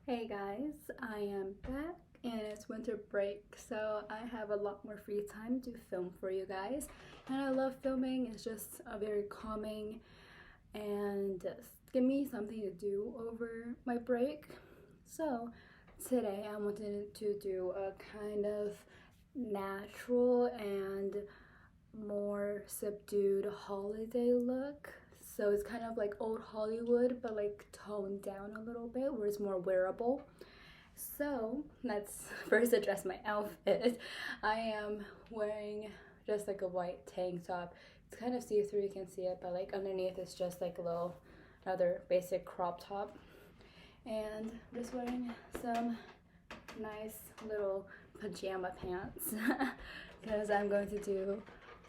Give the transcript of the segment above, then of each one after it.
Hey guys, I am back and it's winter break, so I have a lot more free time to film for you guys. And I love filming, it's just a very calming and just give me something to do over my break. So today I wanted to do a kind of natural and more subdued holiday look. So it's kind of like old Hollywood, but like toned down a little bit, where it's more wearable. So let's first address my outfit. I am wearing just like a white tank top. It's kind of see-through, you can see it, but like underneath it's just like a little another basic crop top. And I'm just wearing some nice little pajama pants because I'm going to do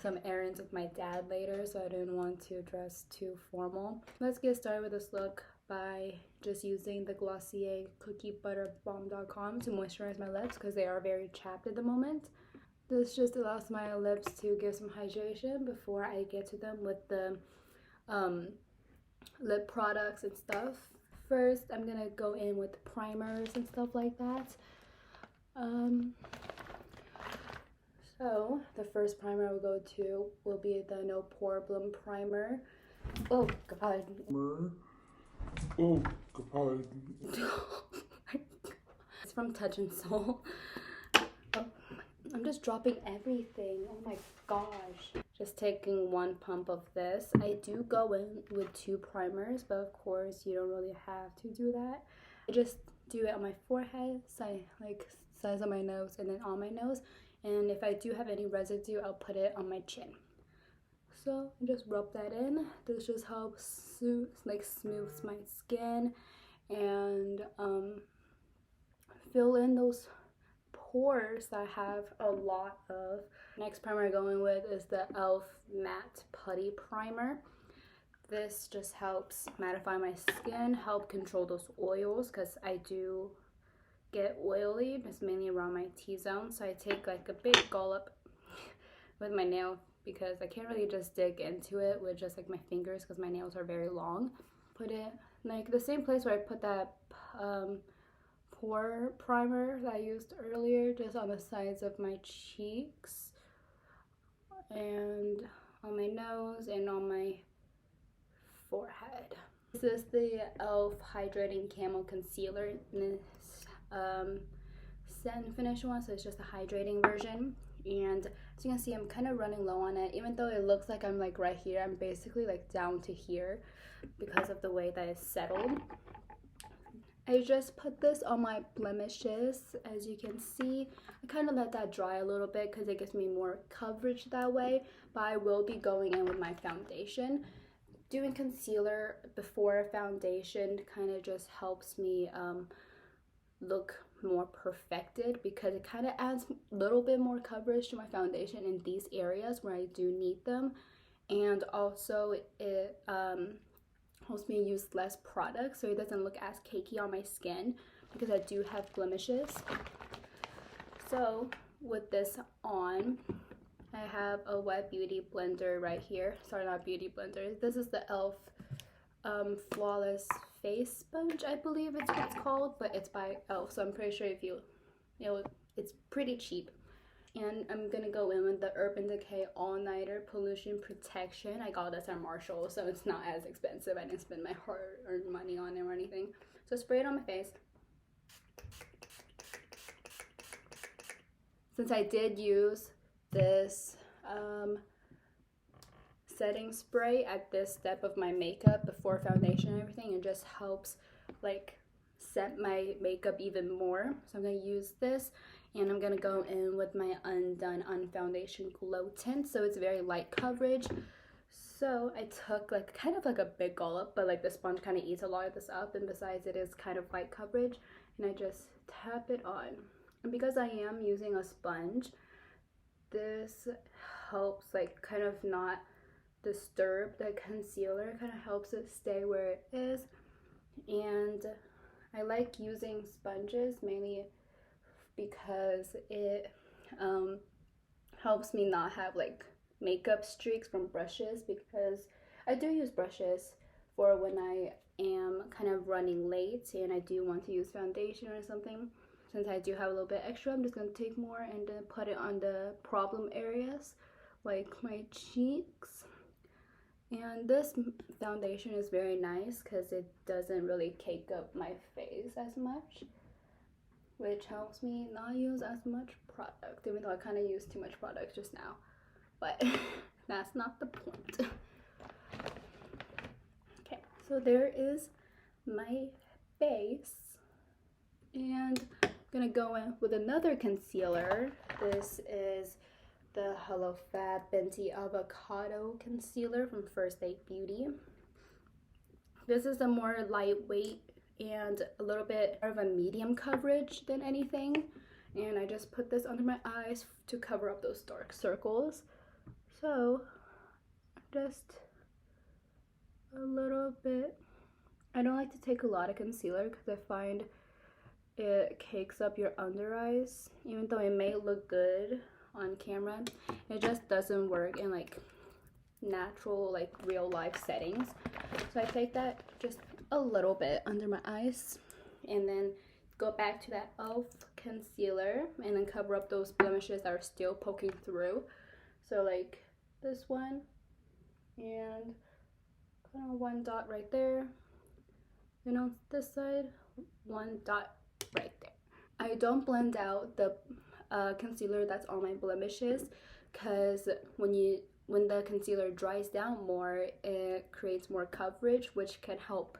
some errands with my dad later, so I didn't want to dress too formal. Let's get started with this look by just using the Glossier Cookie Butter Balm.com to moisturize my lips because they are very chapped at the moment. This just allows my lips to get some hydration before I get to them with the lip products and stuff. First, I'm gonna go in with primers and stuff like that. So the first primer I will go to will be the No Problem primer. Oh god. Oh god. It's from Touch and Soul. Oh, I'm just dropping everything. Oh my gosh. Just taking one pump of this. I do go in with two primers, but of course you don't really have to do that. I just do it on my forehead, sides of my nose, and then on my nose. And if I do have any residue, I'll put it on my chin. So I just rub that in. This just helps smooths my skin and fill in those pores that I have a lot of. Next primer I'm going with is the e.l.f. Matte Putty Primer. This just helps mattify my skin, help control those oils, because I do get oily, just mainly around my T-zone. So I take like a big dollop with my nail because I can't really just dig into it with just like my fingers because my nails are very long. Put it like the same place where I put that pore primer that I used earlier, just on the sides of my cheeks and on my nose and on my forehead. This is the e.l.f. Hydrating Camel Concealer in this satin finish one, so it's just a hydrating version. And as you can see, I'm kind of running low on it. Even though it looks like I'm like right here, I'm basically like down to here because of the way that it's settled. I just put this on my blemishes. As you can see, I kind of let that dry a little bit because it gives me more coverage that way, but I will be going in with my foundation. Doing concealer before foundation kind of just helps me look more perfected because it kind of adds a little bit more coverage to my foundation in these areas where I do need them. And also it helps me use less product so it doesn't look as cakey on my skin because I do have blemishes. So with this on, I have a wet beauty blender right here. Sorry, not beauty blender. This is the e.l.f. Flawless Face Sponge, I believe it's what it's called, but it's by e.l.f. So I'm pretty sure it's pretty cheap. And I'm gonna go in with the Urban Decay All Nighter Pollution Protection. I got this at Marshall, so it's not as expensive. I didn't spend my hard-earned money on it or anything. So spray it on my face. Since I did use this setting spray at this step of my makeup before foundation and everything, it just helps like set my makeup even more. So I'm going to use this and I'm going to go in with my Undone Unfoundation Glow Tint. So it's very light coverage. So I took like kind of like a big dollop, but like the sponge kind of eats a lot of this up, and besides it is kind of light coverage, and I just tap it on. And because I am using a sponge, this helps like kind of not disturb the concealer, kind of helps it stay where it is. And I like using sponges mainly because it helps me not have like makeup streaks from brushes, because I do use brushes for when I am kind of running late and I do want to use foundation or something. Since I do have a little bit extra, I'm just going to take more and then put it on the problem areas, like my cheeks. And this foundation is very nice because it doesn't really cake up my face as much, which helps me not use as much product, even though I kind of used too much product just now. But that's not the point. Okay, so there is my face. And I'm gonna go in with another concealer. This is the Hello Fat Benty Avocado Concealer from First Aid Beauty. This is a more lightweight and a little bit of a medium coverage than anything. And I just put this under my eyes to cover up those dark circles. So, just a little bit. I don't like to take a lot of concealer because I find it cakes up your under eyes. Even though it may look good on camera, it just doesn't work in like natural, like real life settings. So I take that just a little bit under my eyes and then go back to that e.l.f. concealer and then cover up those blemishes that are still poking through. So like this one and kind of one dot right there. And on this side, one dot right there. I don't blend out the concealer that's on my blemishes because when the concealer dries down more, it creates more coverage, which can help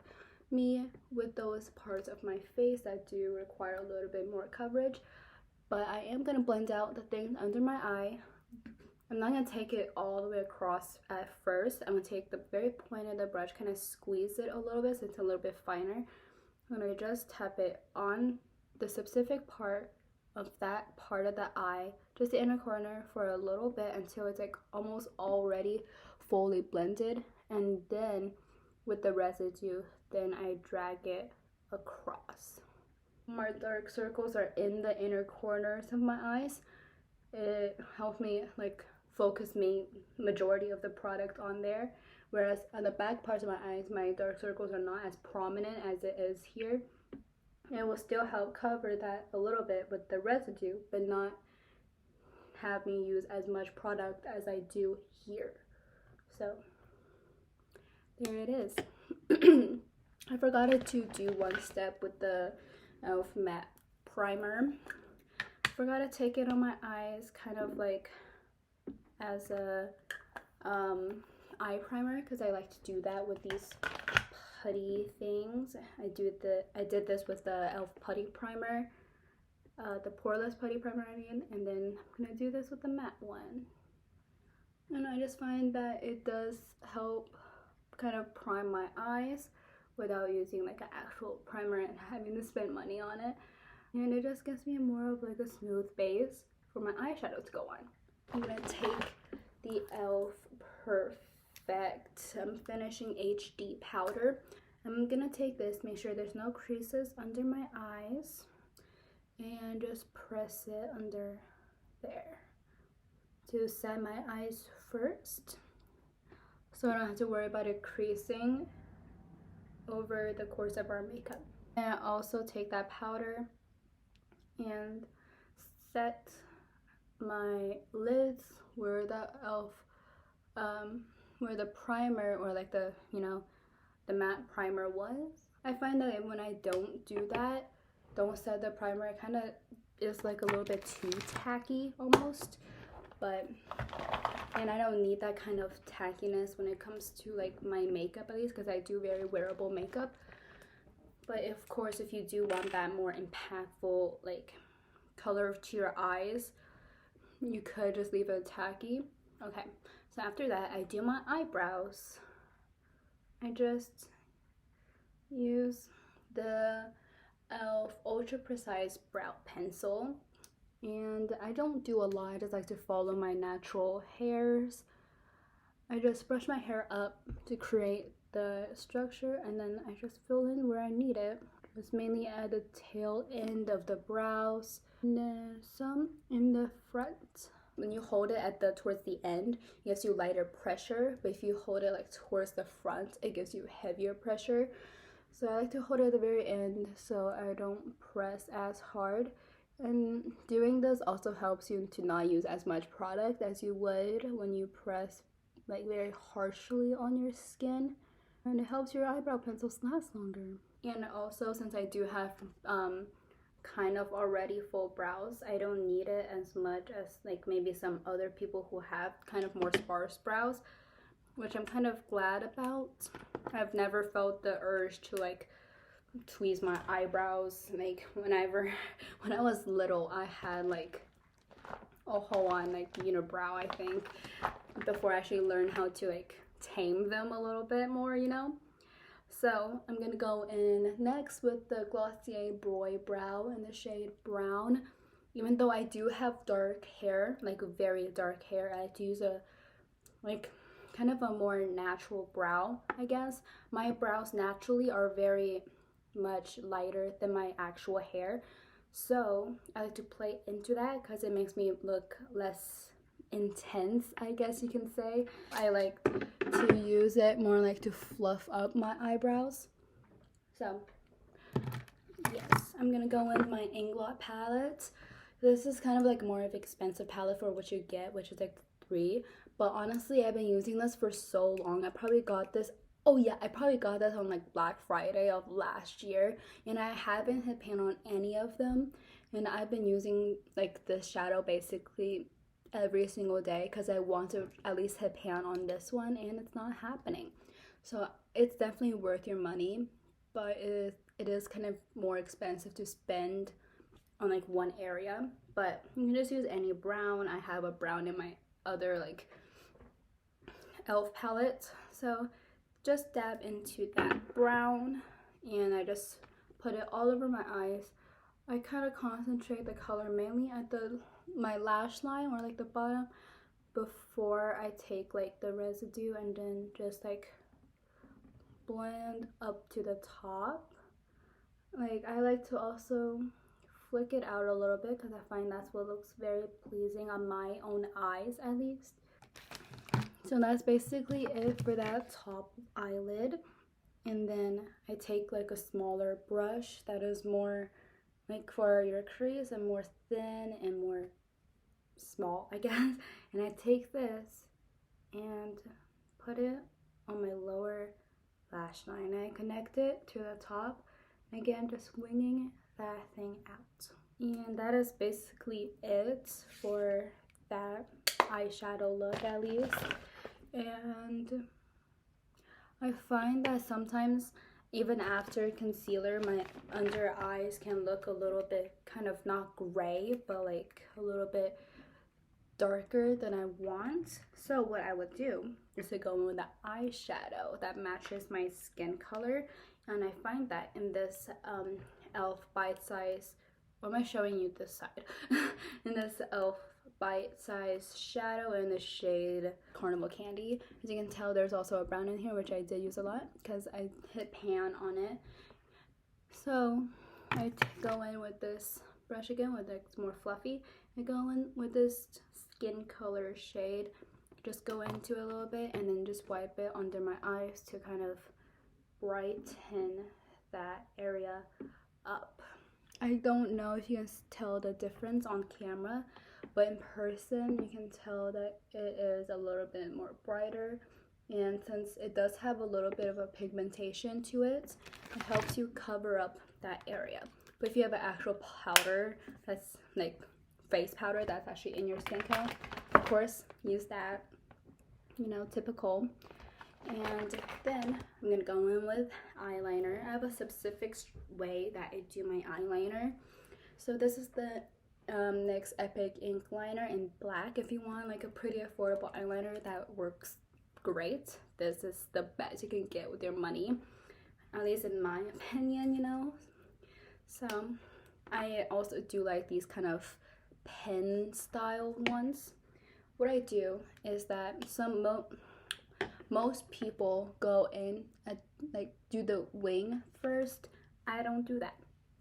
me with those parts of my face that do require a little bit more coverage. But I am going to blend out the things under my eye. I'm not going to take it all the way across at first. I'm going to take the very point of the brush, kind of squeeze it a little bit so it's a little bit finer. I'm going to just tap it on the specific part of that part of the eye, just the inner corner, for a little bit until it's like almost already fully blended. And then with the residue, then I drag it across. My dark circles are in the inner corners of my eyes. It helps me like focus majority of the product on there, whereas on the back parts of my eyes, my dark circles are not as prominent as it is here. It will still help cover that a little bit with the residue, but not have me use as much product as I do here. So there it is. I forgot to do one step with the e.l.f. matte primer. Forgot to take it on my eyes, kind of like as a eye primer, because I like to do that with these putty things. I did this with the e.l.f. putty primer, the poreless putty primer I mean, and then I'm gonna do this with the matte one. And I just find that it does help kind of prime my eyes without using like an actual primer and having to spend money on it. And it just gives me more of like a smooth base for my eyeshadow to go on. I'm gonna take the e.l.f. Perfect Finishing HD powder. I'm gonna take this, make sure there's no creases under my eyes, and just press it under there to set my eyes first, so I don't have to worry about it creasing over the course of our makeup. And I also take that powder and set my lids where the e.l.f. Where the primer, or like the, you know, the matte primer was. I find that when I don't do that, don't set the primer, it kind of is like a little bit too tacky almost. But, and I don't need that kind of tackiness when it comes to like my makeup, at least, because I do very wearable makeup. But of course, if you do want that more impactful like color to your eyes, you could just leave it tacky. Okay, so after that, I do my eyebrows. I just use the e.l.f. Ultra Precise Brow Pencil, and I don't do a lot. I just like to follow my natural hairs. I just brush my hair up to create the structure, and then I just fill in where I need it. It's mainly at the tail end of the brows, and then some in the front when you hold it at the towards the end, it gives you lighter pressure, but if you hold it like towards the front, it gives you heavier pressure. So I like to hold it at the very end so I don't press as hard. And doing this also helps you to not use as much product as you would when you press like very harshly on your skin. And it helps your eyebrow pencils last longer. And also, since I do have kind of already full brows, I don't need it as much as like maybe some other people who have kind of more sparse brows, which I'm kind of glad about. I've never felt the urge to like tweeze my eyebrows. Like when I was little, I had like a whole on like unibrow, I think, before I actually learned how to like tame them a little bit more, you know. So I'm gonna go in next with the Glossier Boy Brow in the shade Brown. Even though I do have dark hair, like very dark hair, I like to use a like kind of a more natural brow, I guess. My brows naturally are very much lighter than my actual hair, so I like to play into that because it makes me look less intense, I guess you can say. I like to use it more like to fluff up my eyebrows. So yes, I'm gonna go in with my Inglot palette. This is kind of like more of an expensive palette for what you get, which is like $3, but honestly I've been using this for so long. I probably got this, oh yeah, I probably got this on like Black Friday of last year, and I haven't hit pan on any of them. And I've been using like this shadow basically every single day because I want to at least hit pan on this one, and it's not happening. So it's definitely worth your money, but it is kind of more expensive to spend on like one area. But you can just use any brown. I have a brown in my other like e.l.f. palette, so just dab into that brown and I just put it all over my eyes. I kind of concentrate the color mainly at my lash line or like the bottom before I take like the residue, and then just like blend up to the top. Like I like to also flick it out a little bit because I find that's what looks very pleasing on my own eyes at least. So that's basically it for that top eyelid. And then I take like a smaller brush that is more like for your crease and more thin and more small, I guess. And I take this and put it on my lower lash line. I connect it to the top. Again, just winging that thing out. And that is basically it for that eyeshadow look, at least. And I find that sometimes even after concealer, my under eyes can look a little bit kind of not gray, but like a little bit darker than I want. So what I would do is to go in with the eyeshadow that matches my skin color. And I find that in this e.l.f. Bite Size, why am I showing you this side? In this e.l.f. Bite Size shadow in the shade Carnival Candy. As you can tell, there's also a brown in here, which I did use a lot because I hit pan on it. So I go in with this brush again, with it's more fluffy. I go in with this skin color shade, just go into it a little bit, and then just wipe it under my eyes to kind of brighten that area up. I don't know if you can tell the difference on camera, but in person you can tell that it is a little bit more brighter, and since it does have a little bit of a pigmentation to it, it helps you cover up that area. But if you have an actual powder that's like face powder that's actually in your skin tone, of course use that, you know, typical. And then I'm gonna go in with eyeliner. I have a specific way that I do my eyeliner. So this is the NYX Epic Ink Liner in black. If you want like a pretty affordable eyeliner that works great, this is the best you can get with your money, at least in my opinion, you know. So I also do like these kind of pen style ones. What I do is that most people go in and like do the wing first. I don't do that.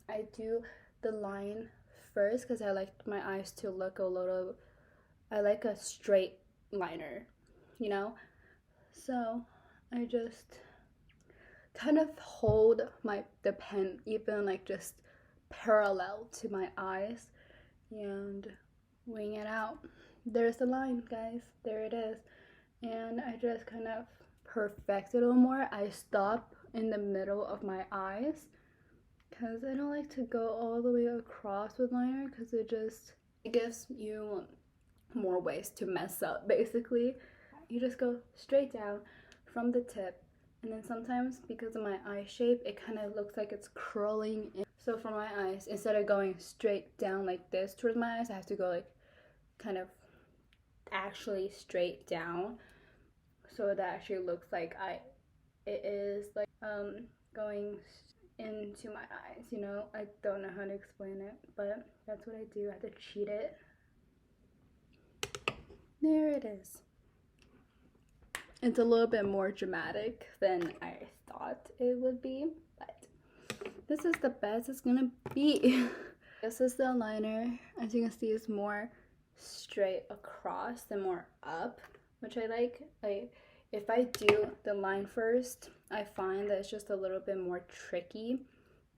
I do the line first because I like my eyes to look a little I like a straight liner, you know? So I just kind of hold the pen even like just parallel to my eyes and wing it out. There's the line, guys. There it is. And I just kind of perfect it a little more. I stop in the middle of my eyes because I don't like to go all the way across with liner because it gives you more ways to mess up. Basically, you just go straight down from the tip, and then sometimes because of my eye shape it kind of looks like it's curling in. So for my eyes, instead of going straight down like this towards my eyes, I have to go like kind of actually straight down, so that actually looks like it is like going into my eyes, you know? I don't know how to explain it, but that's what I do. I have to cheat it. There it is. It's a little bit more dramatic than I thought it would be, but this is the best it's gonna be. This is the liner. As you can see, it's more straight across than more up, which I like. If I do the line first, I find that it's just a little bit more tricky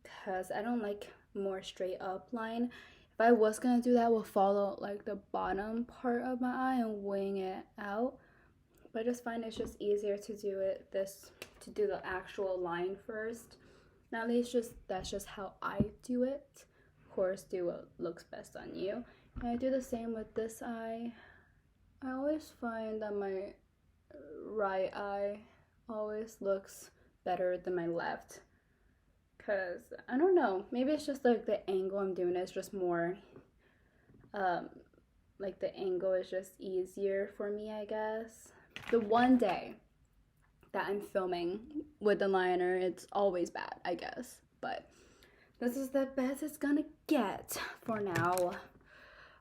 because I don't like more straight up line. If I was gonna do that, I will follow like the bottom part of my eye and wing it out. But I just find it's just easier to do the actual line first. Now at least that's just how I do it. Of course, do what looks best on you. And I do the same with this eye. I always find that my right eye always looks better than my left. Cause I don't know, maybe it's just like the angle I'm doing is just more like the angle is just easier for me, I guess. The one day that I'm filming with the liner, it's always bad, I guess. But this is the best it's gonna get for now.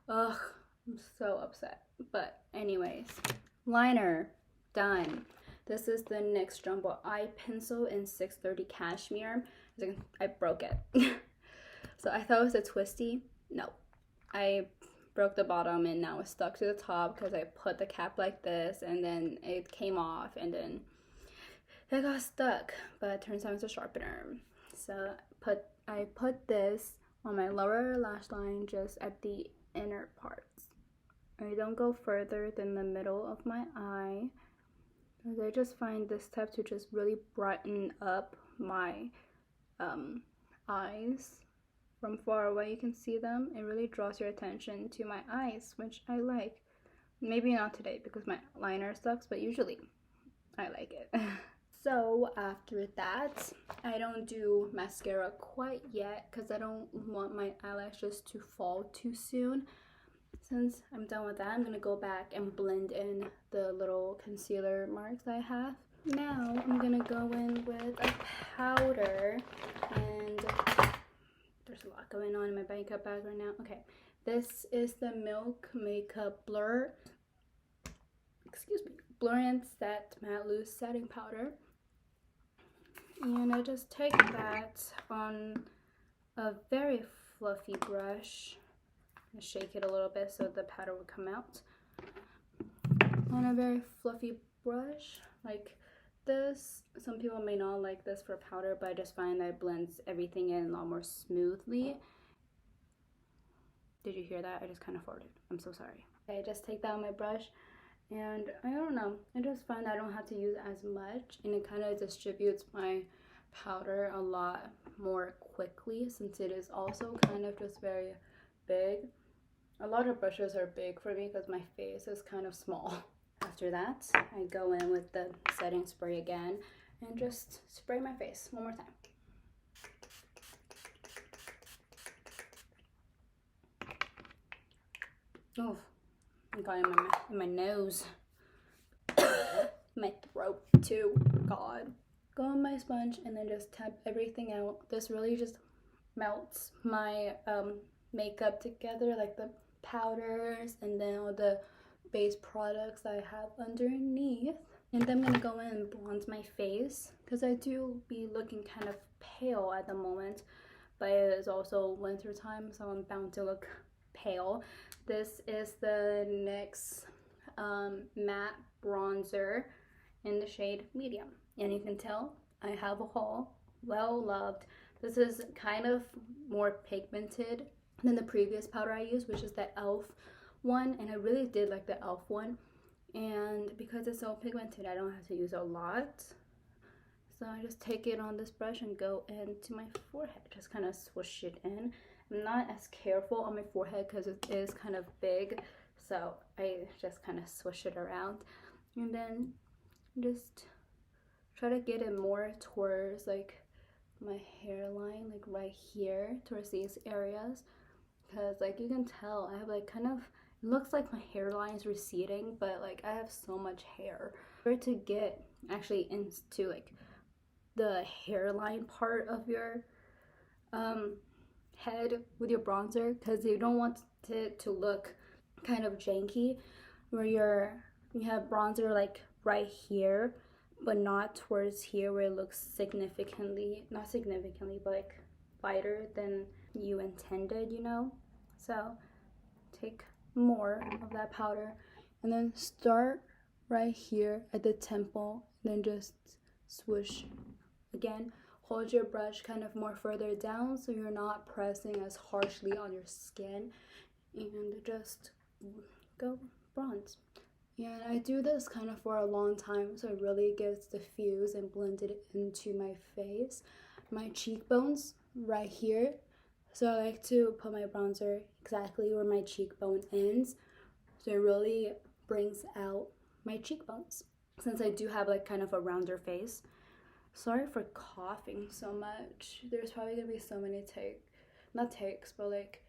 Ugh, I'm so upset. But anyways, liner done. This is the NYX Jumbo Eye Pencil in 630 Cashmere. I broke it. So I thought it was a twisty. No, I broke the bottom and now it's stuck to the top because I put the cap like this and then it came off and then it got stuck. But it turns out it's a sharpener. So I put this on my lower lash line, just at the inner parts. I don't go further than the middle of my eye, because I just find this step to just really brighten up my eyes. From far away you can see them. It really draws your attention to my eyes, which I like. Maybe not today because my liner sucks, but usually I like it. So after that, I don't do mascara quite yet because I don't want my eyelashes to fall too soon. Since I'm done with that, I'm gonna go back and blend in the little concealer marks I have. Now I'm gonna go in with a powder, and there's a lot going on in my makeup bag right now. Okay, this is the Milk Makeup Blur, Blur and Set Matte Loose Setting Powder. And I just take that on a very fluffy brush and shake it a little bit so the powder would come out. On a very fluffy brush like this. Some people may not like this for powder, but I just find that it blends everything in a lot more smoothly. Did you hear that? I just kind of farted. I'm so sorry. Okay, just take that on my brush, and I don't know, I just find I don't have to use as much, and it kind of distributes my powder a lot more quickly, since it is also kind of just very big. A lot of brushes are big for me because my face is kind of small. After that, I go in with the setting spray again and just spray my face one more time. Oh, I got it in my nose. My throat too. God. Go on my sponge and then just tap everything out. This really just melts my makeup together, like the powders and then all the base products I have underneath. And then I'm gonna go in and bronze my face because I do be looking kind of pale at the moment, but it is also winter time, so I'm bound to look pale. This is the NYX matte bronzer in the shade medium, and you can tell I have a haul. Well loved. This is kind of more pigmented than the previous powder I used, which is the e.l.f. one, and I really did like the e.l.f. one, and because it's so pigmented I don't have to use a lot. So I just take it on this brush and go into my forehead, just kind of swoosh it in. I'm not as careful on my forehead because it is kind of big, so I just kind of swish it around, and then just try to get it more towards like my hairline, like right here towards these areas, because like you can tell I have like kind of, it looks like my hairline is receding, but like I have so much hair. For it to get actually into like the hairline part of your head with your bronzer, because you don't want it to look kind of janky where you have bronzer like right here but not towards here where it looks significantly, not significantly, but like lighter than you intended, you know. So take more of that powder and then start right here at the temple, and then just swoosh again. Hold your brush kind of more further down so you're not pressing as harshly on your skin, and just go bronze. And I do this kind of for a long time, so it really gets diffused and blended into my face. My cheekbones right here, so I like to put my bronzer exactly where my cheekbone ends, so it really brings out my cheekbones, since I do have like kind of a rounder face. Sorry for coughing so much. There's probably gonna be so many not takes, but like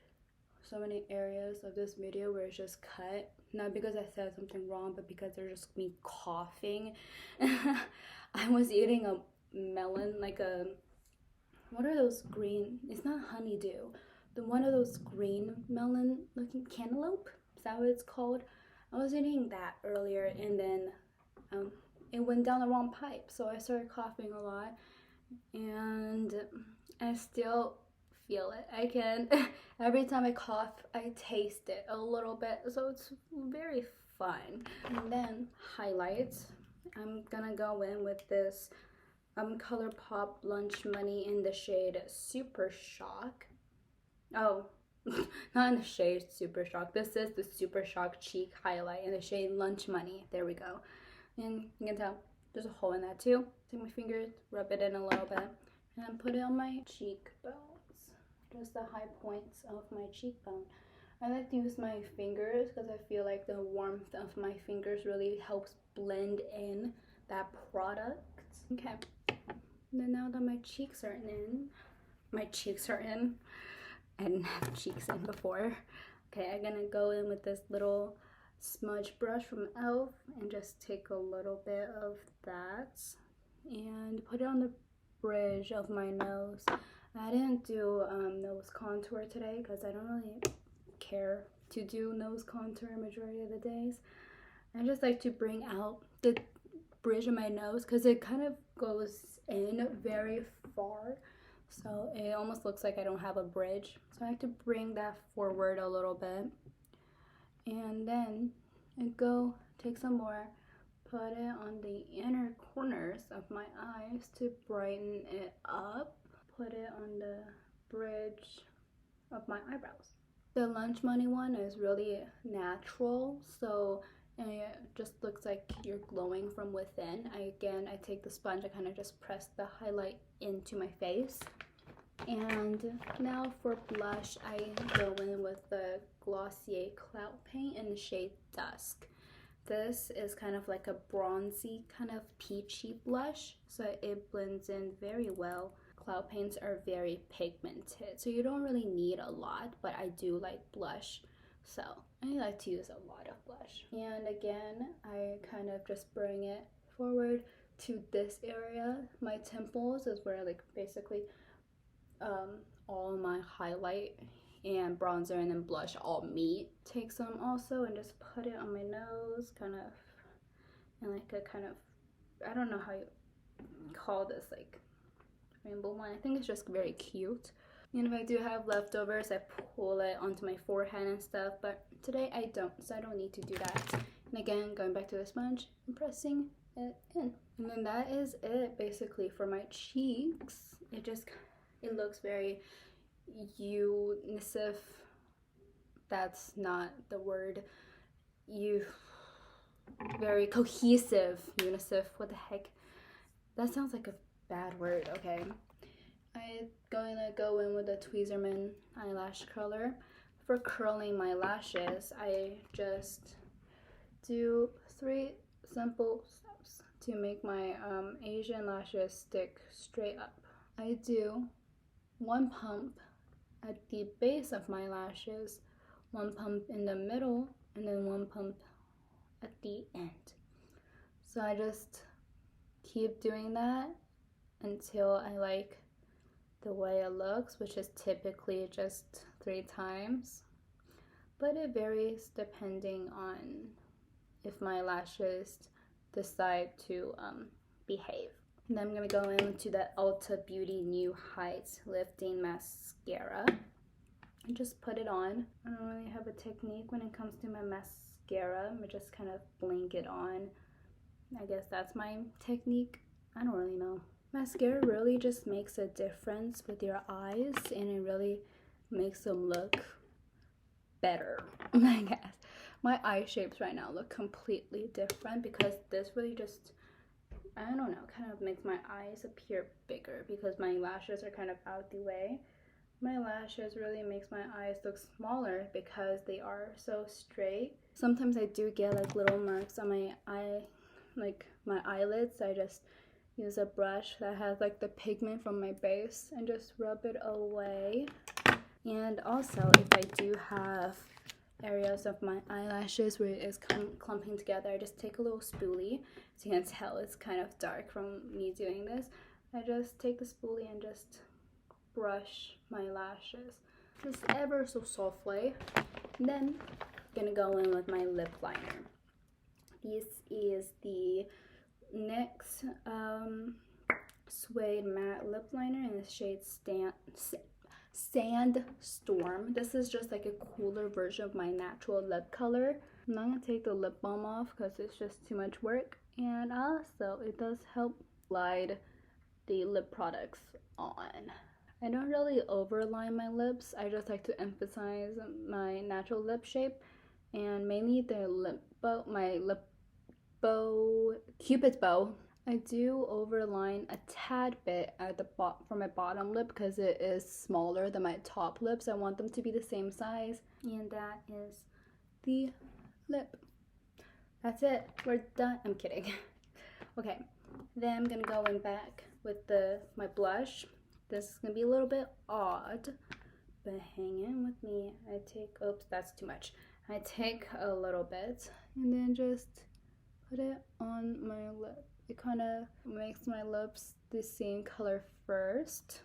so many areas of this video where it's just cut. Not because I said something wrong, but because there's just me coughing. I was eating a melon, like a, what are those green, it's not honeydew, the one of those green melon looking, cantaloupe, is that what it's called? I was eating that earlier, and then it went down the wrong pipe, so I started coughing a lot, and I still feel it. I can, every time I cough, I taste it a little bit, so it's very fun. And then highlights, I'm gonna go in with this ColourPop Lunch Money in the shade Super Shock. Oh, not in the shade Super Shock. This is the Super Shock Cheek Highlight in the shade Lunch Money. There we go. And you can tell there's a hole in that too. Take my fingers, rub it in a little bit, and put it on my cheekbones. Just the high points of my cheekbone. I like to use my fingers because I feel like the warmth of my fingers really helps blend in that product. Okay. And then now that my cheeks are in, I didn't have cheeks in before. Okay, I'm gonna go in with this little smudge brush from e.l.f. and just take a little bit of that and put it on the bridge of my nose. I didn't do nose contour today because I don't really care to do nose contour majority of the days. I just like to bring out the bridge of my nose because it kind of goes in very far, so it almost looks like I don't have a bridge. So I like to bring that forward a little bit, and then I go take some more, put it on the inner corners of my eyes to brighten it up. Put it on the bridge of my eyebrows. The Lunch Money one is really natural, so it just looks like you're glowing from within. I take the sponge, I kind of just press the highlight into my face. And now for blush, I go in with the Glossier Cloud Paint in the shade Dusk. This is kind of like a bronzy, kind of peachy blush, so it blends in very well. Cloud paints are very pigmented, so you don't really need a lot, but I do like blush, so I like to use a lot of blush. And again, I kind of just bring it forward to this area. My temples is where like basically all my highlight and bronzer and then blush all meet. Take some also and just put it on my nose, kind of, and like a kind of, I don't know how you call this, like rainbow one. I think it's just very cute. And if I do have leftovers, I pull it onto my forehead and stuff, but today I don't, so I don't need to do that. And again, going back to the sponge and pressing it in. And then that is it basically for my cheeks. It looks very unisive. That's not the word. Very cohesive. Unisive. What the heck? That sounds like a bad word. Okay. I'm gonna go in with the Tweezerman eyelash curler. For curling my lashes, I just do 3 simple steps to make my Asian lashes stick straight up. I do 1 pump at the base of my lashes, 1 pump in the middle, and then 1 pump at the end. So I just keep doing that until I like the way it looks, which is typically just 3 times, but it varies depending on if my lashes decide to behave. And then I'm gonna go into the Ulta Beauty New Heights Lifting Mascara and just put it on. I don't really have a technique when it comes to my mascara. I just kind of blink it on. I guess that's my technique. I don't really know. Mascara really just makes a difference with your eyes, and it really makes them look better, I guess. My eye shapes right now look completely different because this really just, I don't know, kind of makes my eyes appear bigger because my lashes are kind of out the way. My lashes really makes my eyes look smaller because they are so straight. Sometimes I do get like little marks on my eye, like my eyelids. I just use a brush that has like the pigment from my base and just rub it away. And also, if I do have areas of my eyelashes where it is clumping together, I just take a little spoolie. As you can tell, it's kind of dark from me doing this. I just take the spoolie and just brush my lashes just ever so softly. And then I'm gonna go in with my lip liner. This is the Nyx Suede matte lip liner in the shade Sandstorm. This is just like a cooler version of my natural lip color. I'm not gonna take the lip balm off because it's just too much work, and also it does help glide the lip products on. I don't really overline my lips. I just like to emphasize my natural lip shape, and mainly the lip bow, my lip bow, Cupid's bow. I do overline a tad bit at the for my bottom lip because it is smaller than my top lips. I want them to be the same size, and that is the lip. That's it. We're done. I'm kidding. Okay, then I'm gonna go in back with my blush. This is gonna be a little bit odd, but hang in with me. I take, oops, that's too much. I take a little bit and then just put it on my lip. It kind of makes my lips the same color first,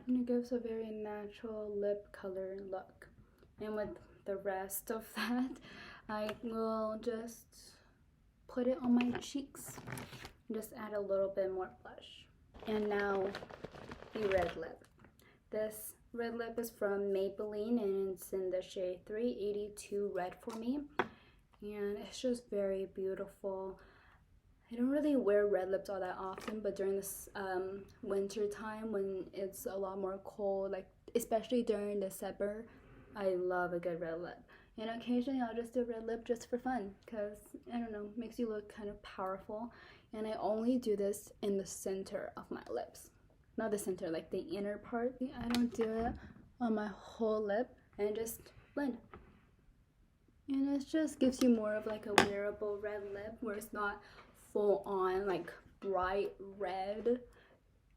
and it gives a very natural lip color look. And with the rest of that, I will just put it on my cheeks. Just add a little bit more blush. And now the red lip. This red lip is from Maybelline, and it's in the shade 382 Red for me. And it's just very beautiful. I don't really wear red lips all that often, but during this winter time when it's a lot more cold, like especially during December, I love a good red lip. And occasionally I'll just do a red lip just for fun because, I don't know, makes you look kind of powerful. And I only do this in the center of my lips. Not the center, like the inner part. I don't do it on my whole lip, and just blend. And it just gives you more of like a wearable red lip where it's not full on like bright red.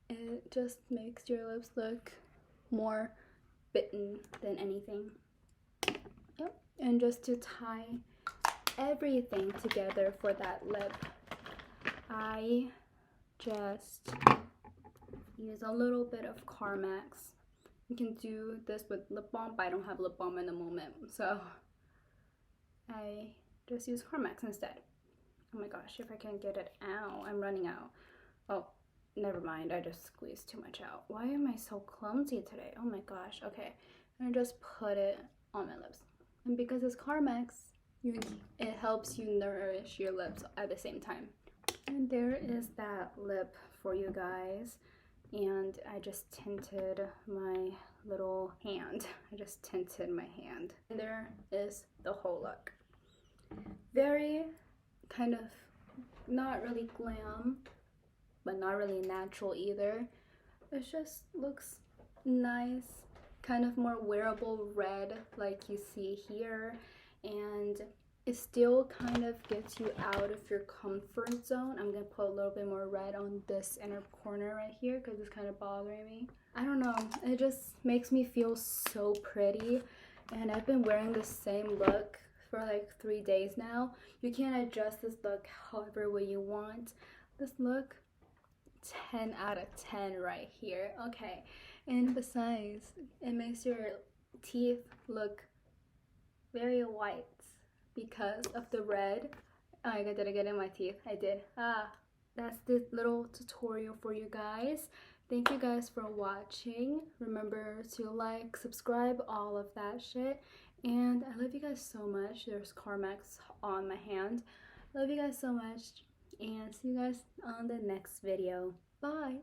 It just makes your lips look more bitten than anything. Yep. And just to tie everything together for that lip, I just use a little bit of Carmex. You can do this with lip balm, but I don't have lip balm in the moment, so I just use Carmex instead. Oh my gosh, if I can get it out. I'm running out. Oh, never mind, I just squeezed too much out. Why am I so clumsy today? Oh my gosh. Okay, and just put it on my lips. And because it's Carmex, it helps you nourish your lips at the same time. And there is that lip for you guys. And I just tinted my little hand. I just tinted my hand. And there is the whole look. Very kind of not really glam, but not really natural either. It just looks nice, kind of more wearable red like you see here, and it still kind of gets you out of your comfort zone. I'm gonna put a little bit more red on this inner corner right here because it's kind of bothering me. I don't know, it just makes me feel so pretty, and I've been wearing the same look for like 3 days now. You can adjust this look however way you want. This look, 10 out of 10 right here. Okay, and besides, it makes your teeth look very white because of the red. Oh my god, did I get in my teeth? I did. That's this little tutorial for you guys. Thank you guys for watching. Remember to like, subscribe, all of that shit. And I love you guys so much. There's Carmex on my hand. Love you guys so much. And see you guys on the next video. Bye.